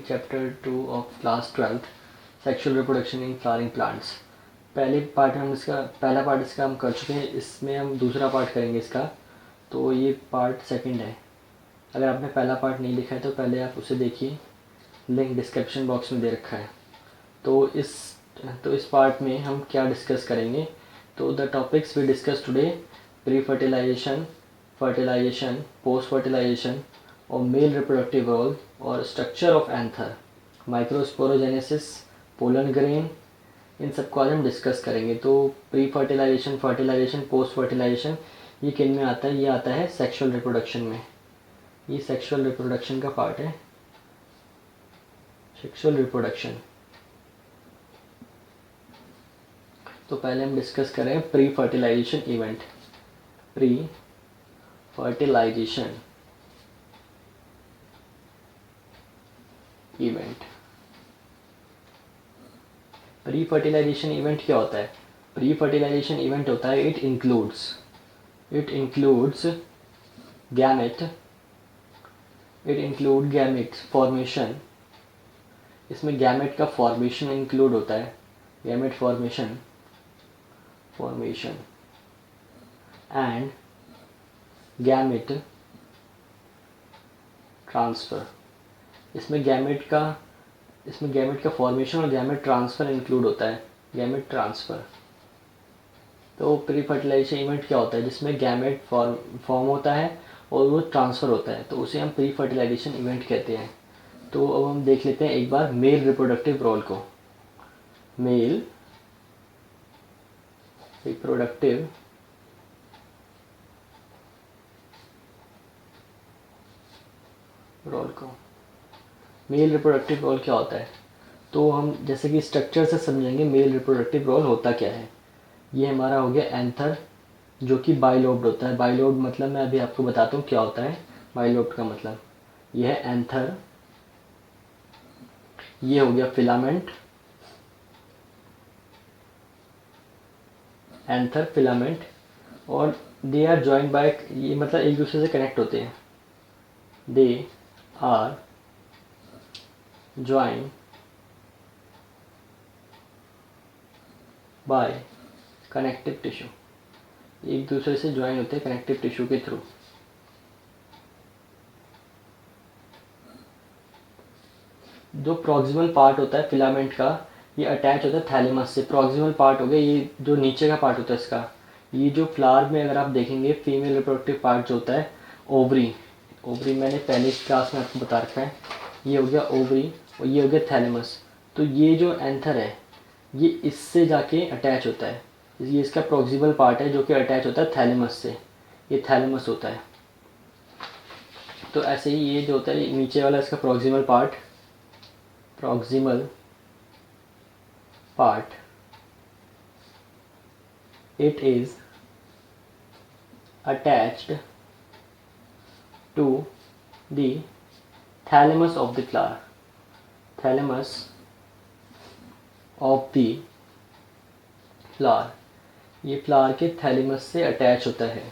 Chapter 2 of class 12th sexual reproduction in flowering plants. पहले part हम इसका पहला पार्ट इसका हम कर चुके हैं, इसमें हम दूसरा पार्ट करेंगे इसका। तो ये पार्ट सेकंड है। अगर आपने पहला पार्ट नहीं देखा है तो पहले आप उसे देखिए, लिंक डिस्क्रिप्शन बॉक्स में दे रखा है। तो इस पार्ट में हम क्या डिस्कस करेंगे, तो the topics we discuss today: pre fertilization, fertilization, post fertilization और मेल रिप्रोडक्टिव रोल और structure of anther, microsporogenesis, pollen grain, इन सब को आज हम डिस्कस करेंगे। तो pre fertilization, fertilization, post fertilization ये किन में आता है? ये आता है सेक्सुअल रिप्रोडक्शन में। ये सेक्सुअल रिप्रोडक्शन का पार्ट है, सेक्सुअल रिप्रोडक्शन। तो पहले हम डिस्कस करें pre fertilisation event. Pre fertilisation event. Pre fertilisation event क्या होता है? प्री फर्टिलाइजेशन इवेंट होता है, इट इंक्लूड्स गैमेट फॉर्मेशन। इसमें गैमेट का फॉर्मेशन इंक्लूड होता है, gamete formation and gamete transfer. इसमें गैमेट का फॉर्मेशन और गैमेट ट्रांसफ़र इंक्लूड होता है, गैमेट ट्रांसफ़र। तो प्री फर्टिलाइजेशन इवेंट क्या होता है? जिसमें गैमेट फॉर्म होता है और वो ट्रांसफ़र होता है, तो उसे हम प्री फर्टिलाइजेशन इवेंट कहते हैं। तो अब हम देख लेते हैं एक बार मेल रिप्रोडक्टिव रोल को। मेल रिप्रोडक्टिव रोल क्या होता है? तो हम जैसे कि स्ट्रक्चर से समझेंगे मेल रिप्रोडक्टिव रोल होता क्या है। ये हमारा हो गया एंथर, जो कि बाइलोब्ड होता है। बाइलोब्ड मतलब मैं अभी आपको बताता हूँ क्या होता है बाइलोब्ड का मतलब। यह है एंथर, ये हो गया फिलामेंट, एंथर फिलामेंट, और दे आर जॉइंड बाय, ये मतलब एक दूसरे से कनेक्ट होते हैं। They are joined by connective tissue, एक दूसरे से ज्वाइन होते हैं कनेक्टिव टिश्यू के थ्रू। जो प्रॉक्सिमल पार्ट होता है फिलामेंट का, ये अटैच होता है थैलेमस से। प्रॉक्सिमल पार्ट हो गया ये जो नीचे का पार्ट होता है इसका। ये जो फ्लावर में अगर आप देखेंगे फीमेल रिप्रोडक्टिव पार्ट जो होता है ओवरी मैंने पहले क्लास में आपको बता रखा है। ये हो गया ओवरी और ये हो गया थैलेमस। तो ये जो एंथर है ये इससे जाके अटैच होता है, ये इसका प्रॉक्सिमल पार्ट है जो कि अटैच होता है थैलेमस से। ये थैलेमस होता है। तो ऐसे ही ये जो होता है नीचे वाला इसका proximal part it is attached to the thalamus of the flower, ये फ्लावर के थैलेमस से अटैच होता है।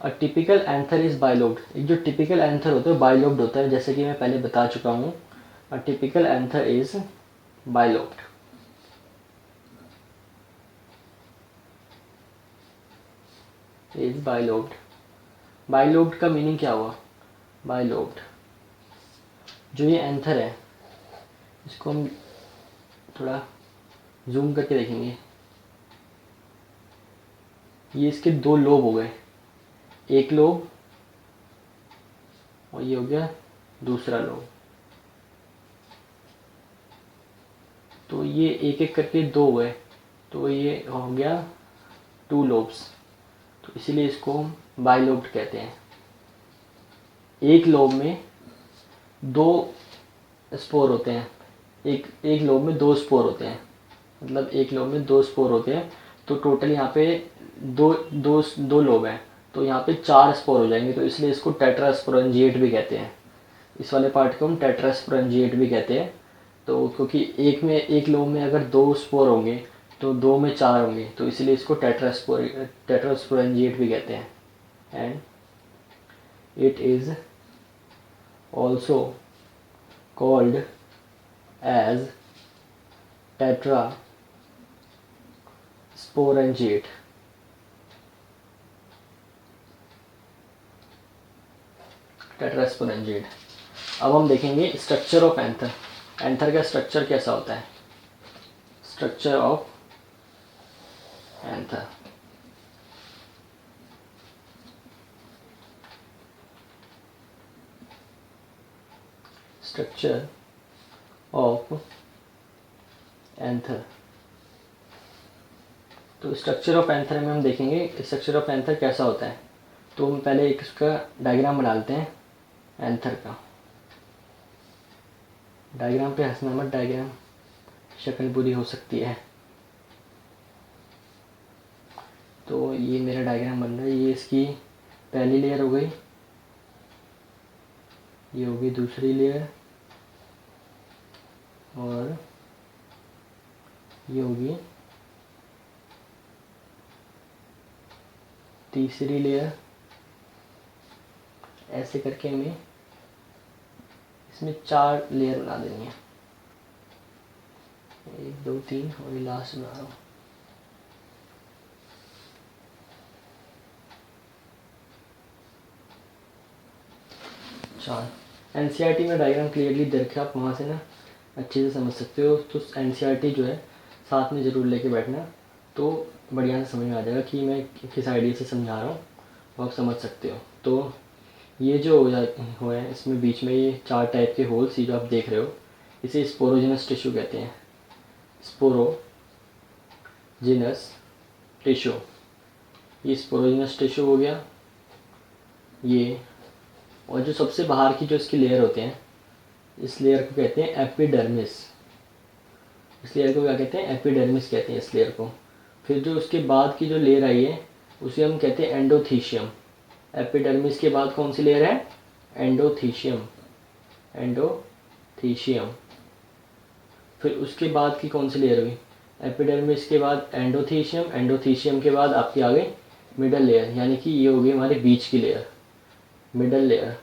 A typical anther is bilobed. एक जो टिपिकल एंथर होता है बाइलोब्ड होता है, जैसे कि मैं पहले बता चुका हूँ। A typical anther is bilobed. Bilobed का मीनिंग क्या हुआ? बाइलोब्ड जो ये एंथर है, इसको हम थोड़ा जूम करके देखेंगे। ये इसके दो लोब हो गए, एक लोब और ये हो गया दूसरा लोब। तो ये एक एक करके दो हुए, तो ये हो गया 2 लोब्स। तो इसीलिए इसको हम बाइलोब्ड कहते हैं। एक लोब में 2 स्पोर होते हैं, एक लोब में 2 स्पोर होते हैं, मतलब एक लोब में 2 स्पोर होते हैं। तो टोटल यहाँ पे दो लोब हैं, तो यहाँ पे 4 स्पोर हो जाएंगे। तो इसलिए इसको टेट्रास्पोरेंजिएट भी कहते हैं। इस वाले पार्ट को हम टेट्रास्पोरेंजिएट भी कहते हैं। तो क्योंकि एक लोब में अगर 2 स्पोर होंगे तो 2 में 4 होंगे, तो इसलिए इसको टेट्रास्पोरेंजिएट भी कहते हैं। And it is also called as tetrasporangiate. Tetrasporangiate. अब हम देखेंगे स्ट्रक्चर ऑफ एंथर। एंथर का स्ट्रक्चर कैसा होता है? Structure of anther. Structure of anther. तो स्ट्रक्चर ऑफ एंथर में हम देखेंगे स्ट्रक्चर ऑफ एंथर कैसा होता है। तो हम पहले एक इसका डायग्राम बना लेते हैं एंथर का। डायग्राम पे हंसना मत, डायग्राम शक्ल बुरी हो सकती है। तो ये मेरा डायग्राम बन रहा है। ये इसकी पहली लेयर हो गई, ये होगी दूसरी लेयर, और ये होगी तीसरी लेयर। ऐसे करके हमें इसमें 4 लेयर बना देनी है। 1 2 3 और ये लास्ट बना रहा हूँ। एनसीईआरटी में डायग्राम क्लियरली दे रखा है, आप वहाँ से ना अच्छे से समझ सकते हो। तो एनसीईआरटी जो है साथ में ज़रूर लेके बैठना, तो बढ़िया से समझ में आ जाएगा कि मैं किस आइडिया से समझा रहा हूँ, वो आप समझ सकते हो। तो ये जो हो है इसमें बीच में ये 4 टाइप के होल्स, ये जो आप देख रहे हो, इसे स्पोरोजिनस टिश्यू कहते हैं। स्पोरोजिनस टिश्यू, ये स्पोरोजिनस टिश्यू हो गया ये। और जो सबसे बाहर की जो इसकी लेयर होते हैं, इस लेयर को कहते हैं एपिडर्मिस। इस लेयर को क्या कहते हैं? एपिडर्मिस कहते हैं इस लेयर को। फिर जो उसके बाद की जो लेयर आई है उसे हम कहते हैं एंडोथीशियम। एपिडर्मिस के बाद कौन सी लेयर है? एंडोथीशियम। एंडोथीशियम। फिर उसके बाद की कौन सी लेयर हुई? एपिडर्मिस के बाद एंडोथीशियम। एंडोथीशियम के बाद आपकी आ गई मिडल लेयर, यानी कि ये हो गई हमारे बीच की लेयर, मिडल लेयर।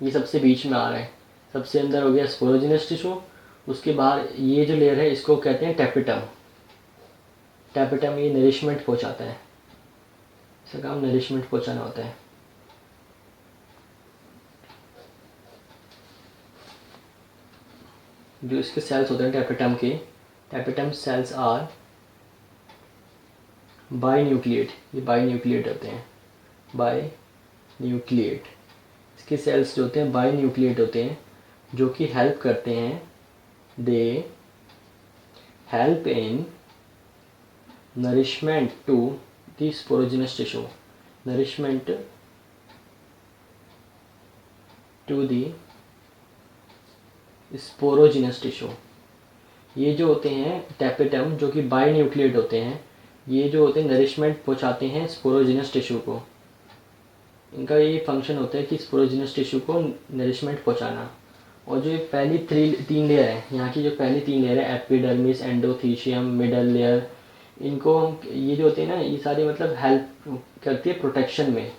ये सबसे बीच में आ रहा है। सबसे अंदर हो गया स्पोरोजिनस टिश्यू। उसके बाद ये जो लेयर है इसको कहते हैं टेपिटम। टेपिटम ये नरिशमेंट पहुंचाता है, इसका काम नरिशमेंट पहुंचाना होता है। जो इसके सेल्स होते हैं टेपिटम के, टेपिटम सेल्स आर बाइन्यूक्लिएट। ये बाइन्यूक्लिएट होते हैं, बाइन्यूक्लिएट। इसके सेल्स जो होते हैं बाइन्यूक्लिएट होते हैं, जो कि हेल्प करते हैं, they help in nourishment to the sporogenous tissue. Nourishment to the sporogenous tissue. ये जो होते हैं टेपिटम, जो कि बाइन्यूक्लिएट होते हैं, ये जो होते हैं नरिशमेंट पहुंचाते हैं स्पोरोजिनस टिश्यू को। इनका ये फंक्शन होता है कि स्पोरोजिनस टिश्यू को नरिशमेंट पहुंचाना। और जो पहली 3 लेयर है, यहाँ की जो पहली 3 लेयर है एपिडर्मिस, एंडोथीशियम, मिडल लेयर, इनको हम ये जो होते हैं ना, ये सारी मतलब हेल्प करती है प्रोटेक्शन में।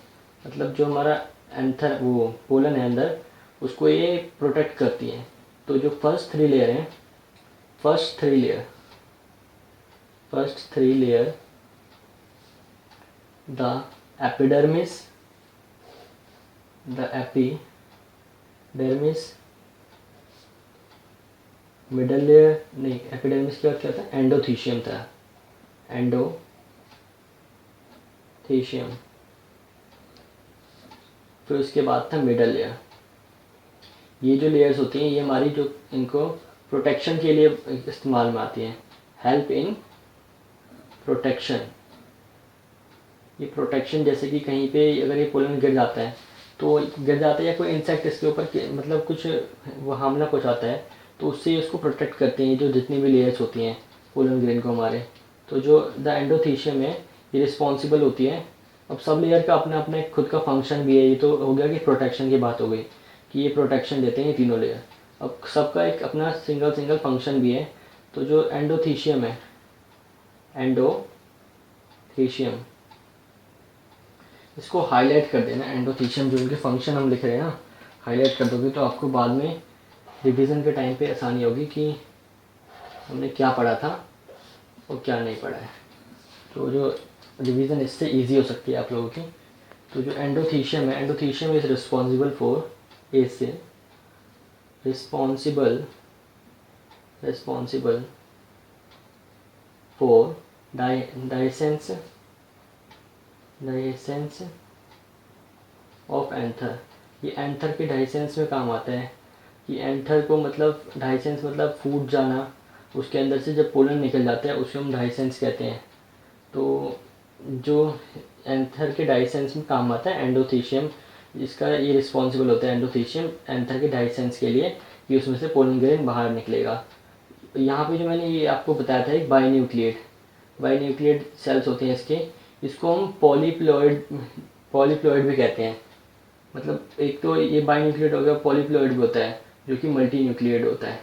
मतलब जो हमारा एंथर वो पोलन है अंदर, उसको ये प्रोटेक्ट करती है। तो जो फर्स्ट 3 लेयर हैं, first three layer the epidermis, middle layer नहीं, एपिडर्मिस के बाद क्या था? एंडोथीशियम था, एंडोथीशियम। फिर उसके बाद था मिडल लेयर। ये जो लेयर्स होती हैं ये हमारी जो इनको प्रोटेक्शन के लिए इस्तेमाल में आती हैं, हेल्प इन प्रोटेक्शन। ये प्रोटेक्शन जैसे कि कहीं पे अगर ये पोलन गिर जाता है, तो गिर जाता है या कोई इंसेक्ट इसके ऊपर मतलब कुछ वो हमला पहुंचाता है, तो उससे उसको प्रोटेक्ट करते हैं जो जितनी भी लेयर्स होती हैं पोलन ग्रेन को हमारे। तो जो द एंडोथीशियम है ये रिस्पॉन्सिबल होती है। अब सब लेयर का अपना अपना एक खुद का फंक्शन भी है। ये तो हो गया कि प्रोटेक्शन की बात हो गई कि ये प्रोटेक्शन देते हैं ये तीनों लेयर। अब सबका एक अपना सिंगल फंक्शन भी है। तो जो एंडोथीशियम है, एंडोथीशियम, इसको हाईलाइट कर देना। एंडोथीशियम जो उनके फंक्शन हम लिख रहे हैं ना, हाईलाइट कर दोगे तो आपको बाद में रिवीजन के टाइम पे आसानी होगी कि हमने क्या पढ़ा था और क्या नहीं पढ़ा है। तो जो रिवीजन इससे इजी हो सकती है आप लोगों की। तो जो एंडोथीशियम है, एंडोथीशियम इज रिस्पॉन्सिबल फॉर, ए से रिस्पॉन्सिबल फॉर डाइसेंस ऑफ एंथर। ये एंथर के डाइसेंस में काम आता है। कि एंथर को मतलब डाइसेंस मतलब फूट जाना, उसके अंदर से जब पोलन निकल जाता है उसको हम डाइसेंस कहते हैं। तो जो एंथर के डाइसेंस में काम आता है एंडोथीशियम, इसका ये रिस्पॉन्सिबल होता है एंडोथीशियम एंथर के डाइसेंस के लिए कि उसमें से पोलन ग्रेन बाहर निकलेगा। यहाँ पे जो मैंने ये आपको बताया था एक बाईन्यूक्लिएट सेल्स होते हैं इसके, इसको हम पॉलीप्लॉइड भी कहते हैं। मतलब एक तो ये बाईन्यूक्लिएट हो गया, पॉलीप्लॉइड भी होता है जो कि मल्टी न्यूक्लिएट होता है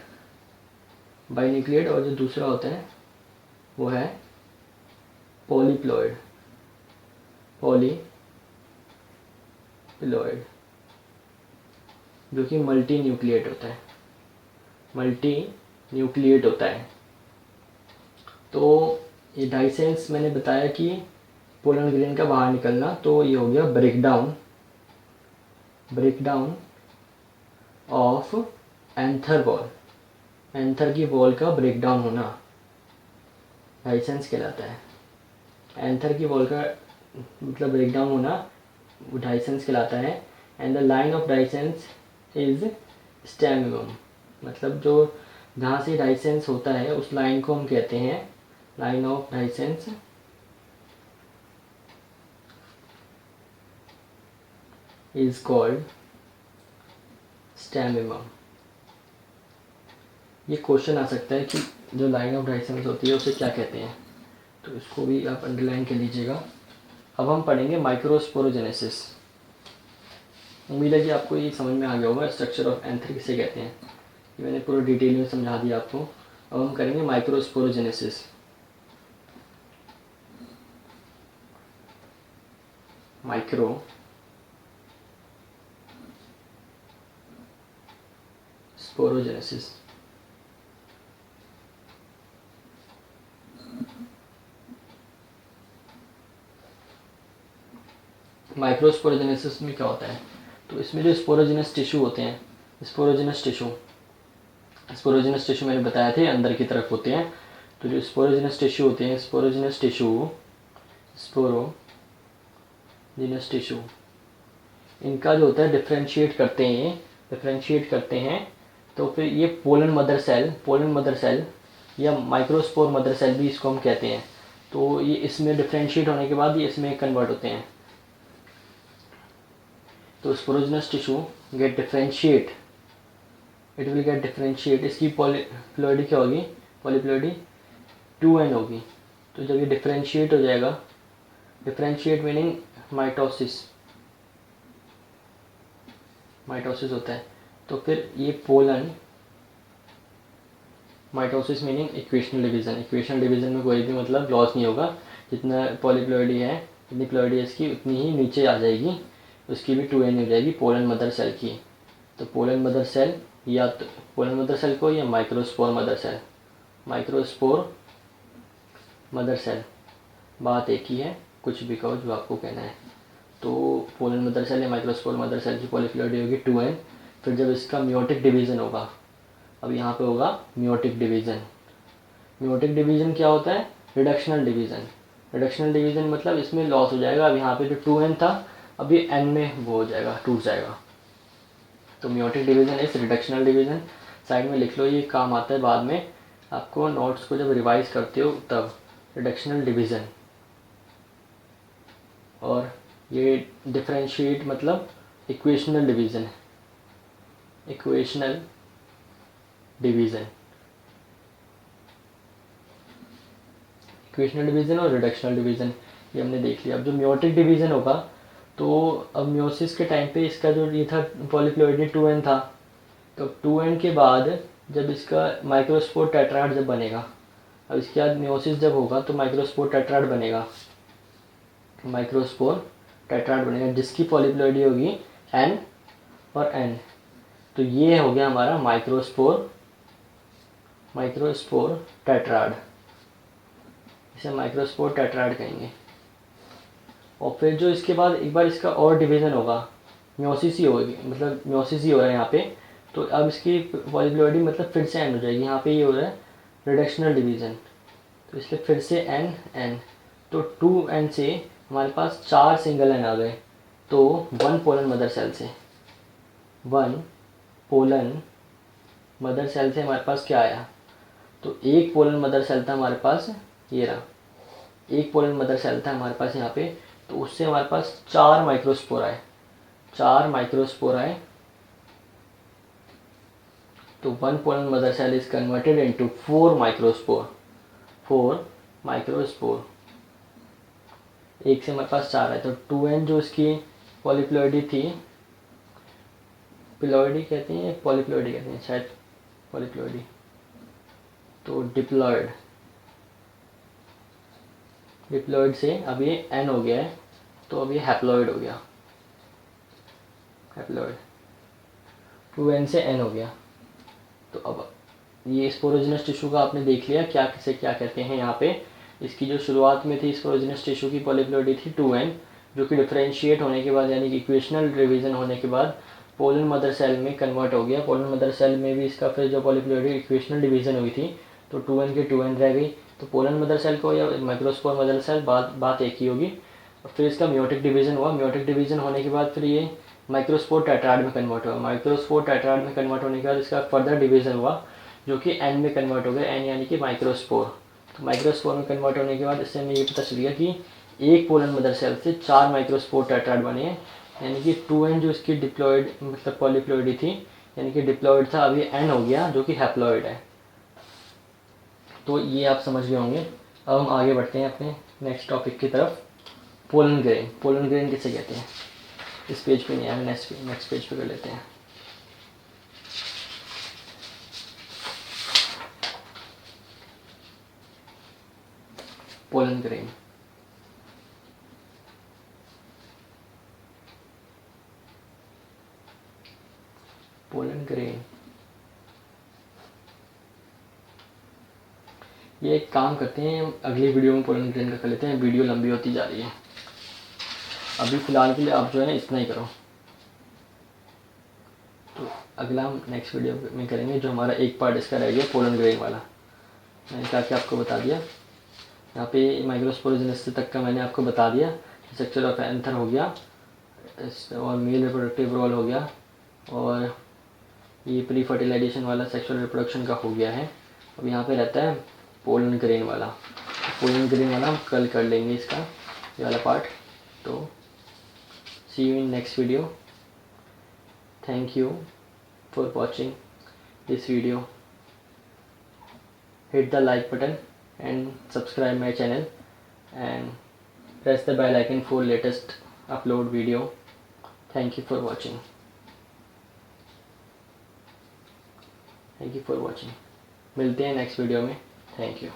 बाईन्यूक्लिएट, और जो दूसरा होता है वो है पॉलीप्लॉइड जो कि मल्टी न्यूक्लिएट होता है। तो ये डाइसेंस मैंने बताया कि पोलन ग्रेन का बाहर निकलना, तो ये हो गया breakdown of anther wall. Anther की वॉल का ब्रेकडाउन होना डाइसेंस कहलाता है। एंथर की वॉल का मतलब ब्रेकडाउन होना डाइसेंस कहलाता है। And the line of dehiscence is stomium, मतलब जो जहाँ से डाइसेंस होता है उस लाइन को हम कहते हैं line of dehiscence is called स्टेमिनम। ये क्वेश्चन आ सकता है कि जो लाइन ऑफ डाइसेंस होती है उसे क्या कहते हैं, तो इसको भी आप अंडरलाइन कर लीजिएगा। अब हम पढ़ेंगे माइक्रोस्पोरोजेनेसिस। उम्मीद है कि आपको ये समझ में आ गया होगा स्ट्रक्चर ऑफ एंथर किसे कहते हैं। ये मैंने पूरा डिटेल में समझा दिया आपको। अब हम करेंगे माइक्रोस्पोरोजेनेसिस। माइक्रोस्पोरोजेनेसिस माइक्रोस्पोरोजेनेसिस में क्या होता है, तो इसमें जो स्पोरोजेनस टिश्यू होते हैं, स्पोरोजेनस टिश्यू मैंने बताया थे अंदर की तरफ होते हैं। तो जो स्पोरोजेनस टिश्यू होते हैं, स्पोरोजेनस टिश्यू इनका जो होता है डिफ्रेंशिएट करते हैं। तो फिर ये पोलन मदर सेल या माइक्रोस्पोर मदर सेल भी इसको हम कहते हैं। तो ये इसमें डिफ्रेंशिएट होने के बाद ये इसमें कन्वर्ट होते हैं। तो sporogenous tissue get differentiate, it will get differentiate. इसकी पॉलीप्लॉइडी क्या होगी, पॉलीप्लॉइडी 2n होगी। तो जब ये डिफ्रेंशिएट हो जाएगा, डिफ्रेंशिएट मीनिंग माइटोसिस होता है। तो फिर ये pollen, mitosis meaning equational division में कोई भी मतलब लॉस नहीं होगा। जितना पॉलीप्लॉइडी है, जितनी प्लॉइडी है इसकी उतनी ही नीचे आ जाएगी, उसकी भी 2n हो जाएगी पोलन मदर सेल की। तो पोलन मदर सेल या तो पोलन मदर सेल को या माइक्रोस्पोर मदर सेल, बात एक ही है, कुछ भी कहो जो आपको कहना है। तो पोलन मदर सेल या माइक्रोस्पोर मदर सेल की पॉलीप्लॉइडी होगी 2n। फिर जब इसका म्योटिक डिवीज़न होगा, अब यहाँ पे होगा म्योटिक डिवीज़न क्या होता है, रिडक्शनल डिवीज़न मतलब इसमें लॉस हो जाएगा। अब यहाँ पे जो 2n था अभी n में वो हो जाएगा, टूट जाएगा। तो म्योटिक डिवीज़न इस रिडक्शनल डिवीज़न, साइड में लिख लो, ये काम आता है बाद में आपको नोट्स को जब रिवाइज करते हो तब। रिडक्शनल डिवीज़न, और ये डिफरेंशिएट मतलब इक्वेशनल डिवीज़न और रिडक्शनल डिवीज़न ये हमने देख लिया। अब जो म्योटिक डिवीज़न होगा, तो अब म्योसिस के टाइम पे इसका जो ये था पॉलीप्लॉइडी 2n था, तो 2n के बाद जब इसका माइक्रोस्पोर टेट्राड जब बनेगा, अब इसके बाद म्योसिस जब होगा तो माइक्रोस्पोर टेट्राड बनेगा जिसकी पॉलीप्लॉइडी होगी n और n। तो ये हो गया हमारा माइक्रोस्पोर टेट्राड, इसे माइक्रोस्पोर टेट्राड कहेंगे। और फिर जो इसके बाद एक बार इसका और डिवीज़न होगा, म्योसिस ही होगी, मतलब म्योसिस ही हो रहा है यहाँ पे, तो अब इसकी पॉलीप्लोइडी मतलब फिर से एन हो जाएगी। यहाँ पे ये हो रहा है रिडक्शनल डिवीज़न, तो इसलिए फिर से एन एन, तो 2n से हमारे पास 4 सिंगल एन आ गए। तो 1 पोलन मदर सेल से, 1 पोलन मदर सेल से हमारे पास क्या आया, तो एक पोलन मदर सेल था हमारे पास, ये रहा, एक पोलन मदर सेल था हमारे पास यहाँ पे, तो उससे हमारे पास 4 माइक्रोस्पोर आए, 4 माइक्रोस्पोर आए। तो 1 pollen mother cell is converted into 4 microspore, 4 microspore. एक से हमारे पास 4 है, तो 2n जो इसकी पॉलीप्लोइडी थी, पिलॉइडी कहते हैं, पॉलीप्लोइडी कहते हैं शायद, पॉलीप्लोइडी, तो डिप्लॉइड, डिप्लॉइड से अब ये n हो गया है, तो अब ये हैप्लॉइड हो गया, हैप्लॉइड 2n से n हो गया। तो अब ये स्पोरोजिनस टिश्यू का आपने देख लिया क्या किसे क्या कहते हैं। यहाँ पे इसकी जो शुरुआत में थी स्पोरोजिनस टिश्यू की पॉलीप्लोइडी थी 2n, जो कि डिफरेंशिएट होने के बाद यानी कि इक्वेशनल डिवीजन होने के बाद पोलन मदर सेल में कन्वर्ट हो गया। पोलन मदर सेल में भी इसका फिर जो पॉलीप्लोइडी इक्वेशनल डिवीजन हुई थी, तो 2n की 2n रह गई। तो पोलन मदर सेल को या माइक्रोस्पोर मदर सेल बात एक ही होगी। और फिर इसका म्योटिक डिवीजन हुआ, म्योटिक डिवीजन होने के बाद फिर ये माइक्रोस्पोर टेट्राड में कन्वर्ट हुआ। माइक्रोस्पोर टेट्राड में कन्वर्ट होने के बाद इसका फर्दर डिवीजन हुआ, जो कि एन में कन्वर्ट हो गया, एन यानी कि माइक्रोस्पोर। तो माइक्रोस्पोर में कन्वर्ट होने के बाद इससे हमें ये पता चल गया कि एक पोलन मदर सेल से 4 माइक्रोस्पोर टेट्राड बने हैं, यानी कि 2n जो इसकी डिप्लॉइड मतलब पॉलीप्लोइडी थी, यानी कि डिप्लॉइड था, अभी n हो गया जो कि हैप्लॉइड है। तो ये आप समझ गए होंगे। अब हम आगे बढ़ते हैं अपने नेक्स्ट टॉपिक की तरफ, पोलन ग्रेन। पोलन ग्रेन किसे कहते हैं, इस पेज पे नहीं है, नेक्स्ट पेज पे कर लेते हैं। पोलन ग्रेन, पोलन ग्रेन, ये एक काम करते हैं, अगली वीडियो में पोलन ग्रेन का कर लेते हैं, वीडियो लंबी होती जा रही है। अभी फ़िलहाल के लिए आप जो है ना इतना ही करो, तो अगला हम नेक्स्ट वीडियो में करेंगे, जो हमारा एक पार्ट इसका रह गया पोलन ग्रेन वाला। मैंने क्या क्या आपको बता दिया, यहाँ पे माइक्रोस्पोरोजिनस तक का मैंने आपको बता दिया, स्ट्रक्चर ऑफ एंथर हो गया, और मेल रिप्रोडक्टिव रोल हो गया, और ये प्री फर्टिलाइजेशन वाला सेक्सुअल रिप्रोडक्शन का हो गया है। अब यहाँ पे रहता है पोलन ग्रेन वाला, पोलन ग्रेन वाला हम कल कर लेंगे इसका ये वाला पार्ट। तो see you in next video, thank you for watching this video, hit the like button and subscribe my channel and press the bell icon for latest upload video. Thank you for watching. मिलते हैं next video में, thank you.